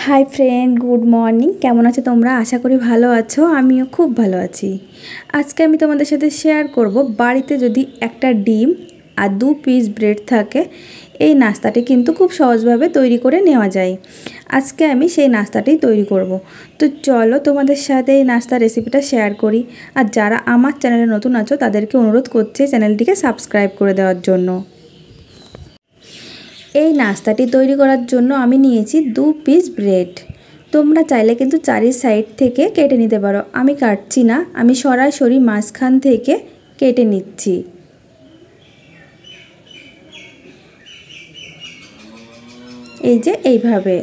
Hi friend, good morning. কেমন আছো তোমরা? আশা করি ভালো আছো। আমিও খুব ভালো আছি। আজকে আমি তোমাদের সাথে শেয়ার করব, বাড়িতে যদি একটা ডিম আর 2 পিস ব্রেড থাকে, এই নাস্তাটি কিন্তু খুব সহজভাবে তৈরি করে নেওয়া যায়। আজকে আমি সেই নাস্তাটাই তৈরি করব। তো চলো তোমাদের সাথে এই নাস্তার রেসিপিটা শেয়ার করি। আর যারা আমার চ্যানেলে নতুন আছো তাদেরকে অনুরোধ করছি চ্যানেলটিকে সাবস্ক্রাইব করে দেওয়ার জন্য। এই নাস্তাটি তৈরি করার জন্য আমি নিয়েছি 2 পিস ব্রেড। তোমরা চাইলে কিন্তু চারি সাইড থেকে কেটে নিতে পারো। আমি কাটছি না, আমি সরাসরি মাঝখান থেকে কেটে নিচ্ছি। এই যে এইভাবে।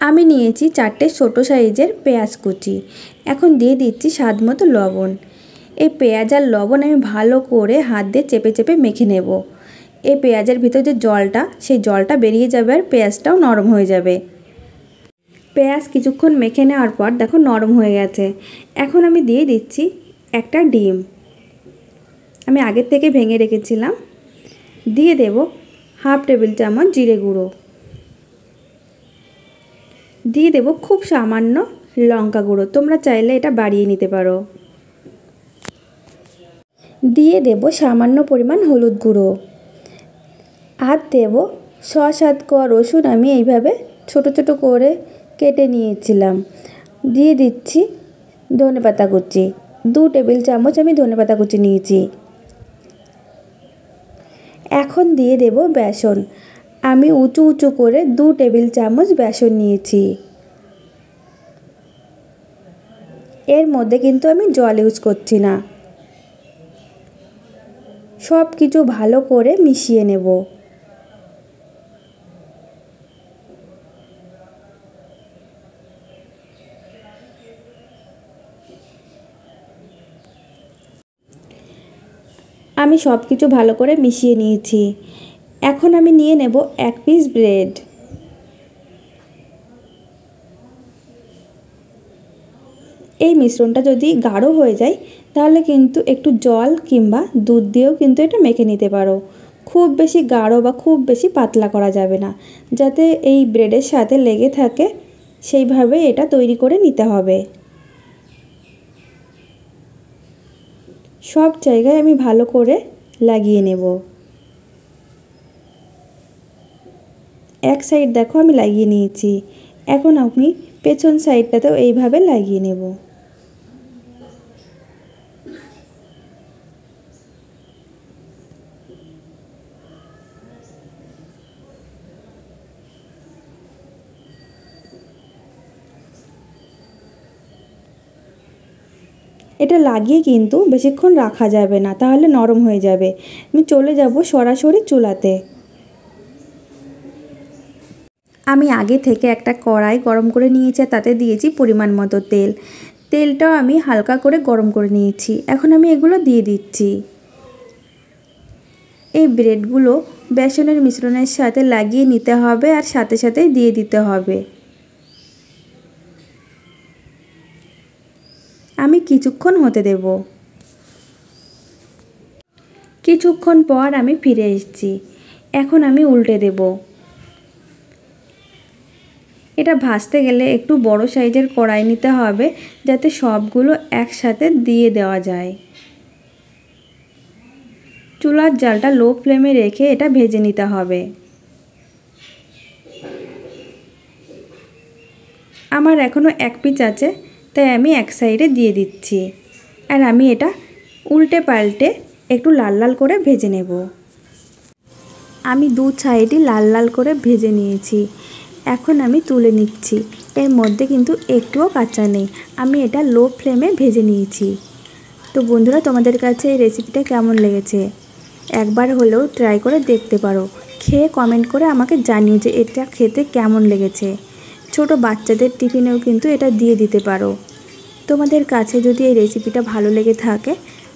আমি নিয়েছি 4টে ছোটো সাইজের পেঁয়াজ কুচি। এখন দিয়ে দিচ্ছি স্বাদ মতো লবণ। এই পেঁয়াজ আর লবণ আমি ভালো করে হাত দিয়ে চেপে চেপে মেখে নেব। এই পেঁয়াজের ভিতর যে জলটা, সেই জলটা বেরিয়ে যাবে আর পেঁয়াজটাও নরম হয়ে যাবে। পেঁয়াজ কিছুক্ষণ মেখে নেওয়ার পর দেখো নরম হয়ে গেছে। এখন আমি দিয়ে দিচ্ছি একটা ডিম। আমি আগের থেকে ভেঙে রেখেছিলাম। দিয়ে দেব হাফ টেবিল চামচ জিরে গুঁড়ো। দিয়ে দেব খুব সামান্য লঙ্কা গুঁড়ো, তোমরা চাইলে এটা বাড়িয়ে নিতে পারো। দিয়ে দেব সামান্য পরিমাণ হলুদ গুঁড়ো। আর দেব ছ-7 কোয়া রসুন, আমি এইভাবে ছোট ছোট করে কেটে নিয়েছিলাম। দিয়ে দিচ্ছি ধনেপাতা কুচি, 2 টেবিল চামচ আমি ধনেপাতা কুচি নিয়েছি। এখন দিয়ে দেব বেসন। আমি উঁচু উঁচু করে 2 টেবিল চামচ বেসন নিয়েছি। এর মধ্যে কিন্তু আমি জল ইউজ করছি না। সব কিছু ভালো করে মিশিয়ে নেব। আমি সব কিছু ভালো করে মিশিয়ে নিয়েছি। এখন আমি নিয়ে নেব 1 পিস ব্রেড। এই মিশ্রণটা যদি গাঢ় হয়ে যায় তাহলে কিন্তু একটু জল কিংবা দুধ দিয়েও কিন্তু এটা মেখে নিতে পারো। খুব বেশি গাঢ় বা খুব বেশি পাতলা করা যাবে না, যাতে এই ব্রেডের সাথে লেগে থাকে সেইভাবে এটা তৈরি করে নিতে হবে। সব জায়গায় আমি ভালো করে লাগিয়ে নেব। এক সাইড দেখো আমি লাগিয়ে নিয়েছি। এখন আমি পেছন সাইডটাতেও এইভাবে লাগিয়ে নেব। এটা লাগিয়ে কিন্তু বেশিক্ষণ রাখা যাবে না, তাহলে নরম হয়ে যাবে। আমি চলে যাব সরাসরি চুলাতে। আমি আগে থেকে একটা কড়াই গরম করে নিয়েছি, তাতে দিয়েছি পরিমাণ মতো তেল। তেলটাও আমি হালকা করে গরম করে নিয়েছি। এখন আমি এগুলো দিয়ে দিচ্ছি। এই ব্রেডগুলো বেসনের মিশ্রণের সাথে লাগিয়ে নিতে হবে আর সাথে সাথে দিয়ে দিতে হবে। আমি কিছুক্ষণ হতে দেব। কিছুক্ষণ পর আমি ফিরে এসেছি। এখন আমি উল্টে দেব। এটা ভাজতে গেলে একটু বড় সাইজের কড়াই নিতে হবে, যাতে সবগুলো একসাথে দিয়ে দেওয়া যায়। চুলার জালটা লো ফ্লেমে রেখে এটা ভেজে নিতে হবে। আমার এখনও 1 পিস আছে, তাই আমি এক সাইডে দিয়ে দিচ্ছি। আর আমি এটা উল্টে পাল্টে একটু লাল লাল করে ভেজে নেব। আমি 2 সাইডই লাল লাল করে ভেজে নিয়েছি। এখন আমি তুলে নিচ্ছি। এর মধ্যে কিন্তু একটুও কাঁচা নেই। আমি এটা লো ফ্লেমে ভেজে নিয়েছি। তো বন্ধুরা, তোমাদের কাছে এই রেসিপিটা কেমন লেগেছে? একবার হলেও ট্রাই করে দেখতে পারো। খেয়ে কমেন্ট করে আমাকে জানিও যে এটা খেতে কেমন লেগেছে। ছোট বাচ্চাদের টিফিনেও কিন্তু এটা দিয়ে দিতে পারো। তোমাদের কাছে যদি এই রেসিপিটা ভালো লেগে থাকে,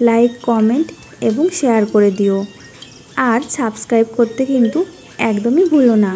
লাইক, কমেন্ট এবং শেয়ার করে দিও। আর সাবস্ক্রাইব করতে কিন্তু একদমই ভুলো না।